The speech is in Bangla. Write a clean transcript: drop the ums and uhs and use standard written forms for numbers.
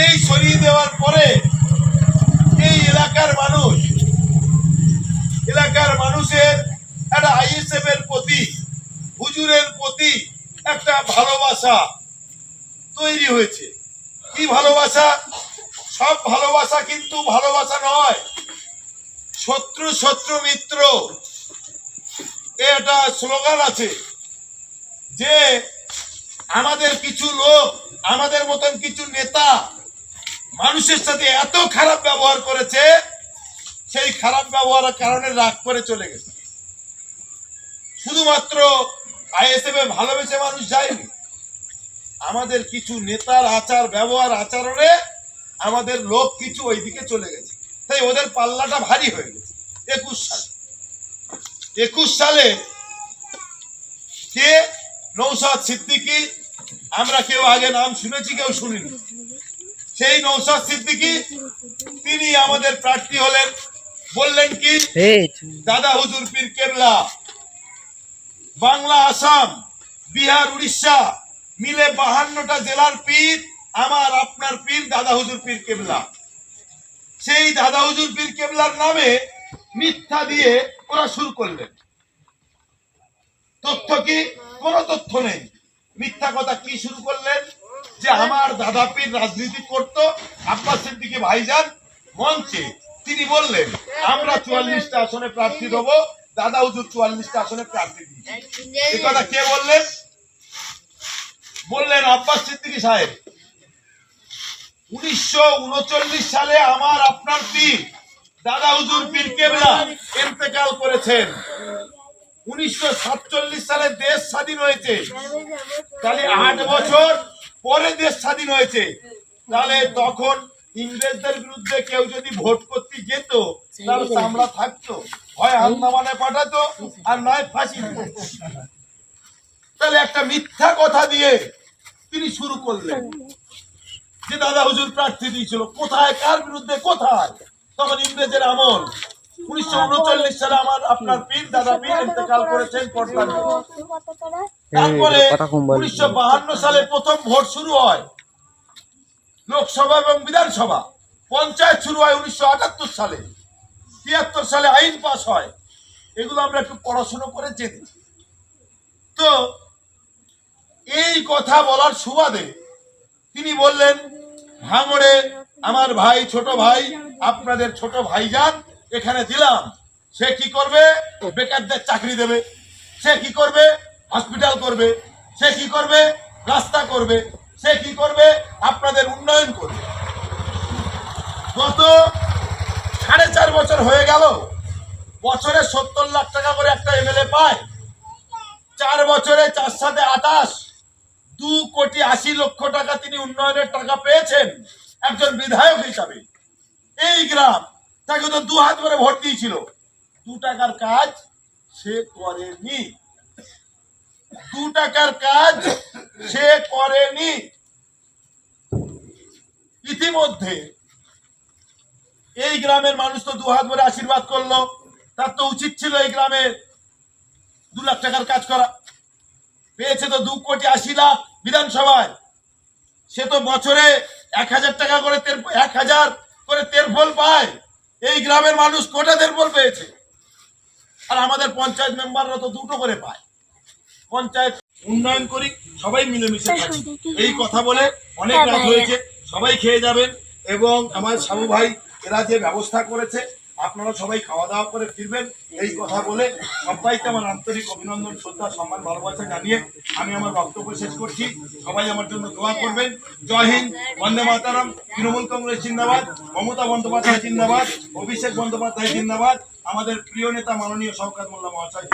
এই সরিয়ে দেওয়ার পরে এই এলাকার মানুষের একটা আইএসএফ এর প্রতি, হুজুরের প্রতি একটা ভালোবাসা তৈরি হয়েছে। কি ভালোবাসা? সব ভালোবাসা কিন্তু ভালোবাসা নয়, শত্রু শত্রু মিত্র এটা স্লোগান আছে। যে আমাদের কিছু লোক, আমাদের মতন কিছু নেতা মানুষের সাথে এত খারাপ ব্যবহার করেছে, সেই খারাপ ব্যবহারের কারণে রাগ করে চলে গেছে। শুধুমাত্র আইএসএফ এ ভালোবেসে মানুষ যায়নি, আমাদের কিছু নেতার আচার ব্যবহার আচরণে আমাদের লোক কিছু ওইদিকে চলে গেছে, তাই ওদের পাল্লাটা ভারী হয়ে গেছে। 21 সালে কে? নৌসাদ সিদ্দিকী। আমরা কেউ আগে নাম শুনেছি, কেউ শুনিনি। সেই নৌসাদ সিদ্দিকী তিনি আমাদের প্রার্থী হলেন। বললেন কি? দাদা হুজুর পীর কেবলা। বাংলা, আসাম, বিহার, উড়িষ্যা মিলে 52টা জেলার পীর আমার আপনার পীর দাদা হুজুর পীর কেবলা। সেই দাদা হুজুর পীর কেবলার নামে মিথ্যা দিয়ে ওরা শুরু করলেন। তথ্য কি? কোন তথ্য নেই, মিথ্যা কথা। কি শুরু করলেন? যে আমার দাদা পীর রাজনীতি করত। আব্বাস সিদ্দিকী ভাইজান মঞ্চে তিনি বললেন আমরা 44টা আসনে প্রার্থী দেব, দাদা হুজুর 44টা আসনে প্রার্থী দিয়েছে। এই কথা কে বললেন? বললেন আব্বাস সিদ্দিকী সাহেব। 1939 সালে আমার আপনার পীর দাদা হুজুর পীর কেবলা ইন্তেকাল করেছেন। 1947 সালে দেশ স্বাধীন হয়েছে, তাহলে 8 বছর পরে দেশ স্বাধীন হয়েছে। তাহলে তখন ইংরেজদের বিরুদ্ধে কেউ যদি ভোট করতে যেত তার চামড়া থাকতো, হয় আন্দামানে পাঠাতো আর নয় ফাঁসি। তাহলে একটা মিথ্যা কথা দিয়ে তিনি শুরু করলেন যে দাদা হুজুর প্রার্থী দিয়েছিল। কোথায়? কার বিরুদ্ধে? কোথায়? তখন ইংরেজের আমল। 1939 সালে আমার আপনার পীর দাদা পীর ইন্তেকাল করেছেন। তারপরে 1952 সালে প্রথম ভোট শুরু হয়, লোকসভা এবং বিধানসভা। পঞ্চায়েত শুরু হয় 1978 সালে। 73 সালে আইন পাস হয়। এগুলো আমরা একটু পড়াশোনা করে জেনেছি। তো এই কথা বলার সুবাদে তিনি বললেন ভাঙড়ে আমার ভাই, ছোট ভাই, আপনাদের ছোট ভাইজান এখানে দিলাম। সে কি করবে? বেকারদের চাকরি দেবে। সে কি করবে? হসপিটাল করবে। সে কি করবে? রাস্তা করবে। সে কি করবে? আপনাদের উন্নয়ন করবে। গত 4.5 বছর হয়ে গেল, বছরে 70 লাখ টাকা করে একটা এমএলএ পায়। 4 বছরে 4 সাথে 28, 2,80,00,000 টাকা তিনি উন্নয়নের টাকা পেয়েছেন একজন বিধায়ক হিসাবে। এই গ্রাম তাকে তো 2 হাত করে ভোট দিয়েছিল, 2 টাকার কাজ সে করেনি। 2 টাকার কাজ সে করেনি। ইতিমধ্যে এই গ্রামের মানুষ তো 2 হাত ভরে আশীর্বাদ করলো। তার তো উচিত ছিল এই গ্রামে 2 লাখ টাকার কাজ করা। পেয়েছে তো 2,80,00,000 বিধানসভায়। সে তো বছরে 1,000 টাকা করে 1,000 করে তেরফল পায়। এই গ্রামের মানুষ কোটা তেরফল পেয়েছে, আর আমাদের পঞ্চায়েত মেম্বাররা তো 2টো করে পায়। পঞ্চায়েত উন্নয়ন করি, সবাই মিলেমিশে খাচ্ছি, এই কথা বলে অনেক রাত হয়েছে। সবাই খেয়ে যাবেন। এবং আমার সাবু ভাই এরা যে ব্যবস্থা করেছে, আপনারা সবাই খাওয়া দাওয়া করে ফিরবেন। এই কথা বলে সবাইকে আমার আন্তরিক অভিনন্দন, শ্রদ্ধা, সম্মান, ভালোবাসা জানিয়ে আমি আমার বক্তব্য শেষ করছি। সবাই আমার জন্য দোয়া করবেন। জয় হিন্দ, বন্দে মাতরম। তৃণমূল কংগ্রেস জিন্দাবাদ, মমতা বন্দ্যোপাধ্যায় জিন্দাবাদ, অভিষেক বন্দ্যোপাধ্যায় জিন্দাবাদ, আমাদের প্রিয় নেতা মাননীয় শওকত মোল্লা মহাশয়।